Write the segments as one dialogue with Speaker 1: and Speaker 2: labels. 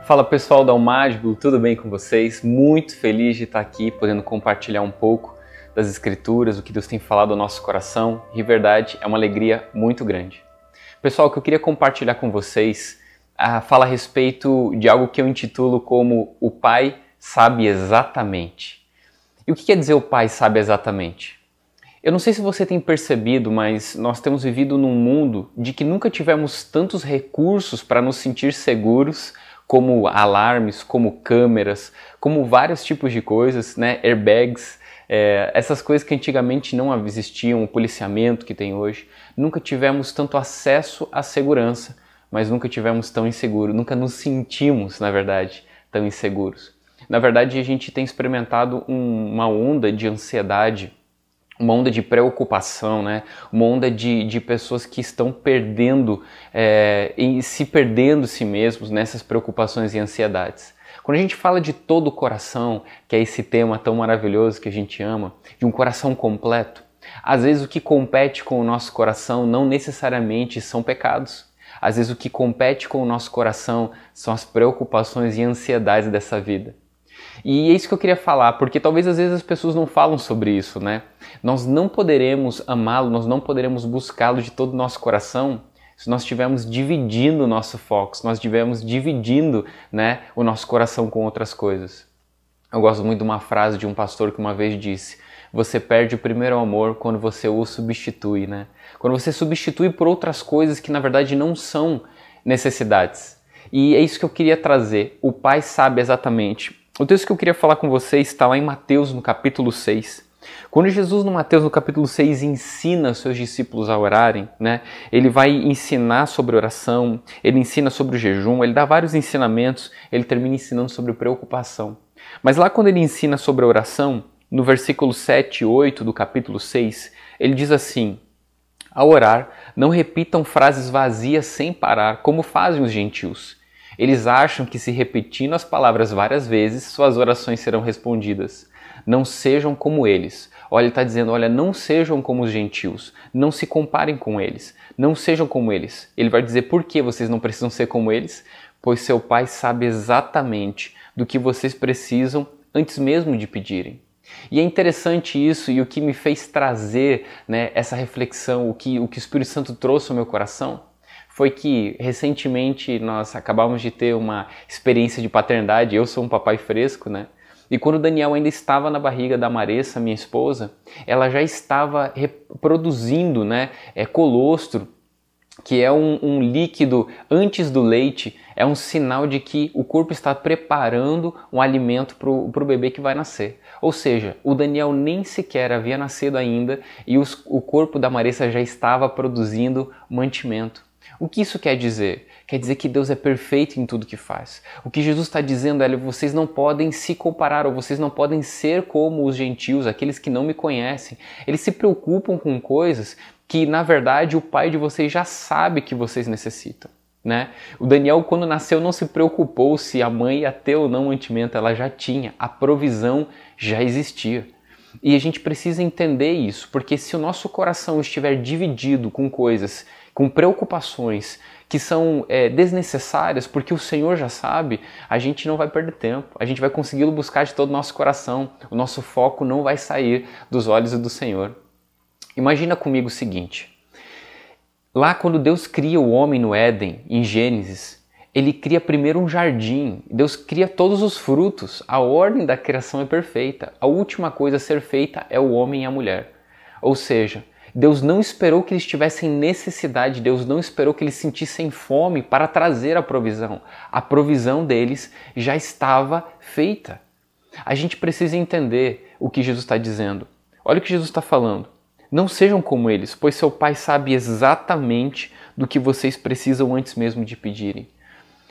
Speaker 1: Fala pessoal da Almágico, tudo bem com vocês? Muito feliz de estar aqui podendo compartilhar um pouco das Escrituras, o que Deus tem falado ao nosso coração. De verdade, é uma alegria muito grande. Pessoal, o que eu queria compartilhar com vocês fala a respeito de algo que eu intitulo como o Pai sabe exatamente. E o que quer dizer o Pai sabe exatamente? Eu não sei se você tem percebido, mas nós temos vivido num mundo de que nunca tivemos tantos recursos para nos sentir seguros, como alarmes, como câmeras, como vários tipos de coisas, né? Airbags, essas coisas que antigamente não existiam, o policiamento que tem hoje. Nunca tivemos tanto acesso à segurança, mas nunca tivemos tão inseguros, nunca nos sentimos, na verdade, tão inseguros. Na verdade, a gente tem experimentado uma onda de ansiedade, uma onda de preocupação, né? Uma onda de pessoas que estão perdendo, se perdendo si mesmos nessas preocupações e ansiedades. Quando a gente fala de todo o coração, que é esse tema tão maravilhoso que a gente ama, de um coração completo, às vezes o que compete com o nosso coração não necessariamente são pecados. Às vezes o que compete com o nosso coração são as preocupações e ansiedades dessa vida. E é isso que eu queria falar, porque talvez às vezes as pessoas não falam sobre isso, né? Nós não poderemos amá-lo, nós não poderemos buscá-lo de todo o nosso coração se nós estivermos dividindo o nosso foco, se nós estivermos dividindo, né, o nosso coração com outras coisas. Eu gosto muito de uma frase de um pastor que uma vez disse: você perde o primeiro amor quando você o substitui, né? Quando você substitui por outras coisas que na verdade não são necessidades. E é isso que eu queria trazer. O Pai sabe exatamente. O texto que eu queria falar com vocês está lá em Mateus, no capítulo 6. Quando Jesus, no Mateus, no capítulo 6, ensina os seus discípulos a orarem, né? Ele vai ensinar sobre oração, ele ensina sobre o jejum, ele dá vários ensinamentos, ele termina ensinando sobre preocupação. Mas lá quando ele ensina sobre a oração, no versículo 7 e 8 do capítulo 6, ele diz assim: ao orar, não repitam frases vazias sem parar, como fazem os gentios. Eles acham que se repetindo as palavras várias vezes, suas orações serão respondidas. Não sejam como eles. Olha, ele está dizendo, olha, não sejam como os gentios. Não se comparem com eles. Não sejam como eles. Ele vai dizer por que vocês não precisam ser como eles? Pois seu Pai sabe exatamente do que vocês precisam antes mesmo de pedirem. E é interessante isso, e o que me fez trazer, né, essa reflexão, o que o Espírito Santo trouxe ao meu coração, foi que recentemente nós acabamos de ter uma experiência de paternidade. Eu sou um papai fresco, né? E quando o Daniel ainda estava na barriga da Maressa, minha esposa, ela já estava reproduzindo, né, colostro, que é um líquido antes do leite, é um sinal de que o corpo está preparando um alimento para o bebê que vai nascer. Ou seja, o Daniel nem sequer havia nascido ainda e o corpo da Maressa já estava produzindo mantimento. O que isso quer dizer? Quer dizer que Deus é perfeito em tudo que faz. O que Jesus está dizendo é: vocês não podem se comparar, ou vocês não podem ser como os gentios, aqueles que não me conhecem. Eles se preocupam com coisas que, na verdade, o Pai de vocês já sabe que vocês necessitam, né? O Daniel, quando nasceu, não se preocupou se a mãe ia ter ou não mantimento, ela já tinha, a provisão já existia. E a gente precisa entender isso, porque se o nosso coração estiver dividido com coisas, com preocupações que são desnecessárias, porque o Senhor já sabe, a gente não vai perder tempo, a gente vai consegui-lo buscar de todo o nosso coração, o nosso foco não vai sair dos olhos do Senhor. Imagina comigo o seguinte: lá quando Deus cria o homem no Éden, em Gênesis, ele cria primeiro um jardim, Deus cria todos os frutos, a ordem da criação é perfeita, a última coisa a ser feita é o homem e a mulher. Ou seja, Deus não esperou que eles tivessem necessidade, Deus não esperou que eles sentissem fome para trazer a provisão. A provisão deles já estava feita. A gente precisa entender o que Jesus está dizendo. Olha o que Jesus está falando. Não sejam como eles, pois seu Pai sabe exatamente do que vocês precisam antes mesmo de pedirem.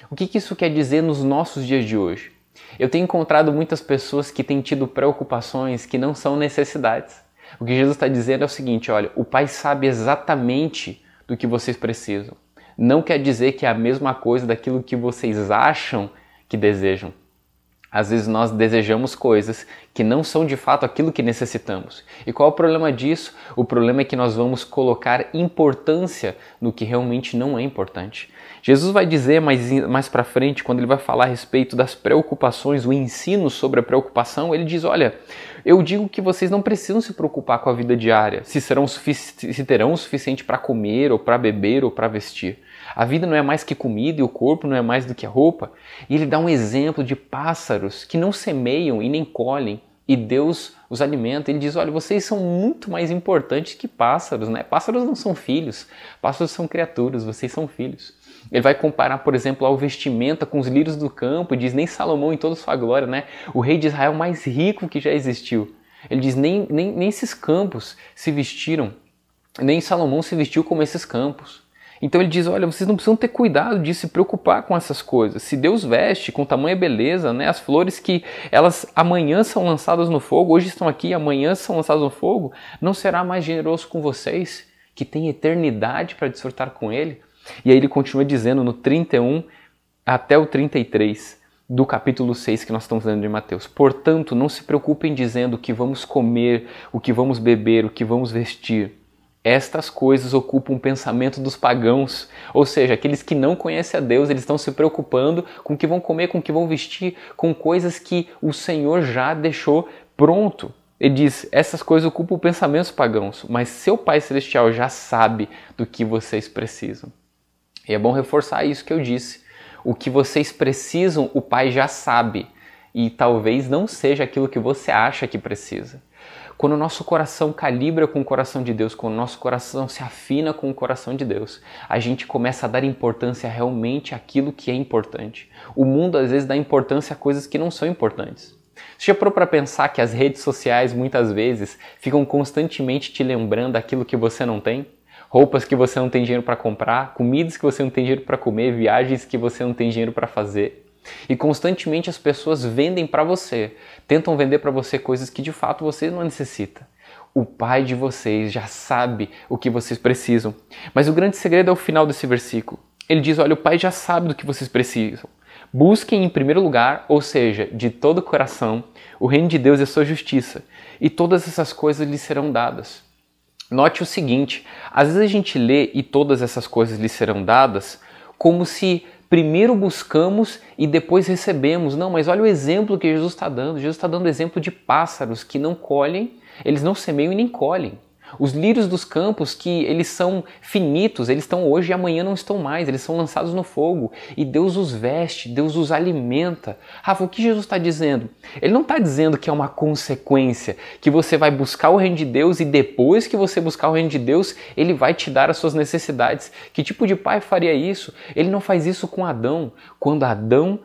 Speaker 1: O que isso quer dizer nos nossos dias de hoje? Eu tenho encontrado muitas pessoas que têm tido preocupações que não são necessidades. O que Jesus está dizendo é o seguinte: olha, o Pai sabe exatamente do que vocês precisam. Não quer dizer que é a mesma coisa daquilo que vocês acham que desejam. Às vezes nós desejamos coisas que não são de fato aquilo que necessitamos. E qual é o problema disso? O problema é que nós vamos colocar importância no que realmente não é importante. Jesus vai dizer mais para frente, quando ele vai falar a respeito das preocupações, o ensino sobre a preocupação, ele diz, olha, eu digo que vocês não precisam se preocupar com a vida diária, se terão o suficiente para comer, ou para beber, ou para vestir. A vida não é mais que comida e o corpo não é mais do que a roupa. E ele dá um exemplo de pássaros que não semeiam e nem colhem e Deus os alimenta. Ele diz, olha, vocês são muito mais importantes que pássaros, né? Pássaros não são filhos, pássaros são criaturas, vocês são filhos. Ele vai comparar, por exemplo, ao vestimenta com os lírios do campo e diz, nem Salomão em toda sua glória, né? O rei de Israel mais rico que já existiu. Ele diz, nem esses campos se vestiram, nem Salomão se vestiu como esses campos. Então ele diz, olha, vocês não precisam ter cuidado de se preocupar com essas coisas. Se Deus veste com tamanha beleza, né, as flores que elas amanhã são lançadas no fogo, hoje estão aqui, amanhã são lançadas no fogo, não será mais generoso com vocês, que têm eternidade para desfrutar com Ele? E aí ele continua dizendo no 31 até o 33 do capítulo 6 que nós estamos lendo de Mateus. Portanto, não se preocupem dizendo o que vamos comer, o que vamos beber, o que vamos vestir. Estas coisas ocupam o pensamento dos pagãos, ou seja, aqueles que não conhecem a Deus, eles estão se preocupando com o que vão comer, com o que vão vestir, com coisas que o Senhor já deixou pronto. Ele diz, essas coisas ocupam o pensamento dos pagãos, mas seu Pai Celestial já sabe do que vocês precisam. E é bom reforçar isso que eu disse. O que vocês precisam, o Pai já sabe, e talvez não seja aquilo que você acha que precisa. Quando o nosso coração calibra com o coração de Deus, quando o nosso coração se afina com o coração de Deus, a gente começa a dar importância realmente àquilo que é importante. O mundo às vezes dá importância a coisas que não são importantes. Você já parou para pensar que as redes sociais muitas vezes ficam constantemente te lembrando daquilo que você não tem? Roupas que você não tem dinheiro para comprar, comidas que você não tem dinheiro para comer, viagens que você não tem dinheiro para fazer. E constantemente as pessoas vendem para você, tentam vender para você coisas que de fato você não necessita. O Pai de vocês já sabe o que vocês precisam. Mas o grande segredo é o final desse versículo. Ele diz, olha, o Pai já sabe do que vocês precisam. Busquem em primeiro lugar, ou seja, de todo o coração, o reino de Deus e a sua justiça, e todas essas coisas lhes serão dadas. Note o seguinte, às vezes a gente lê e todas essas coisas lhes serão dadas como se primeiro buscamos e depois recebemos. Não, mas olha o exemplo que Jesus está dando. Jesus está dando exemplo de pássaros que não colhem, eles não semeiam e nem colhem. Os lírios dos campos que eles são finitos, eles estão hoje e amanhã não estão mais, eles são lançados no fogo. E Deus os veste, Deus os alimenta. Rafa, o que Jesus está dizendo? Ele não está dizendo que é uma consequência, que você vai buscar o reino de Deus e depois que você buscar o reino de Deus, Ele vai te dar as suas necessidades. Que tipo de pai faria isso? Ele não faz isso com Adão. Quando Adão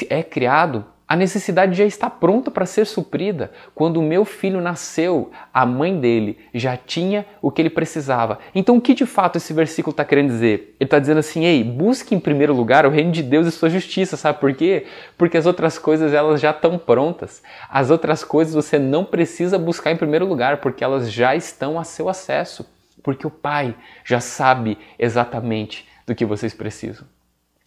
Speaker 1: é criado, a necessidade já está pronta para ser suprida. Quando o meu filho nasceu, a mãe dele já tinha o que ele precisava. Então o que de fato esse versículo está querendo dizer? Ele está dizendo assim, ei, busque em primeiro lugar o reino de Deus e sua justiça. Sabe por quê? Porque as outras coisas elas já estão prontas. As outras coisas você não precisa buscar em primeiro lugar, porque elas já estão a seu acesso. Porque o Pai já sabe exatamente do que vocês precisam.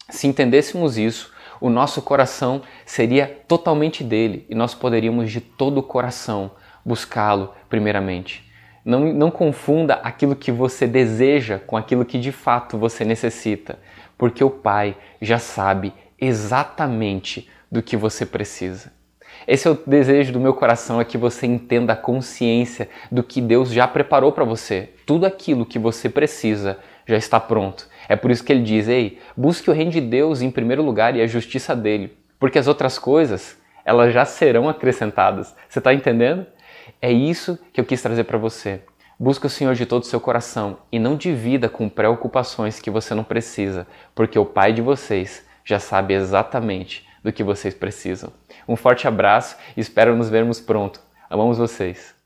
Speaker 1: Se entendêssemos isso, o nosso coração seria totalmente dele e nós poderíamos de todo o coração buscá-lo primeiramente. Não confunda aquilo que você deseja com aquilo que de fato você necessita, porque o Pai já sabe exatamente do que você precisa. Esse é o desejo do meu coração, é que você entenda a consciência do que Deus já preparou para você. Tudo aquilo que você precisa já está pronto. É por isso que ele diz, ei, busque o reino de Deus em primeiro lugar e a justiça dele, porque as outras coisas, elas já serão acrescentadas. Você está entendendo? É isso que eu quis trazer para você. Busque o Senhor de todo o seu coração e não divida com preocupações que você não precisa, porque o Pai de vocês já sabe exatamente do que vocês precisam. Um forte abraço e espero nos vermos pronto. Amamos vocês.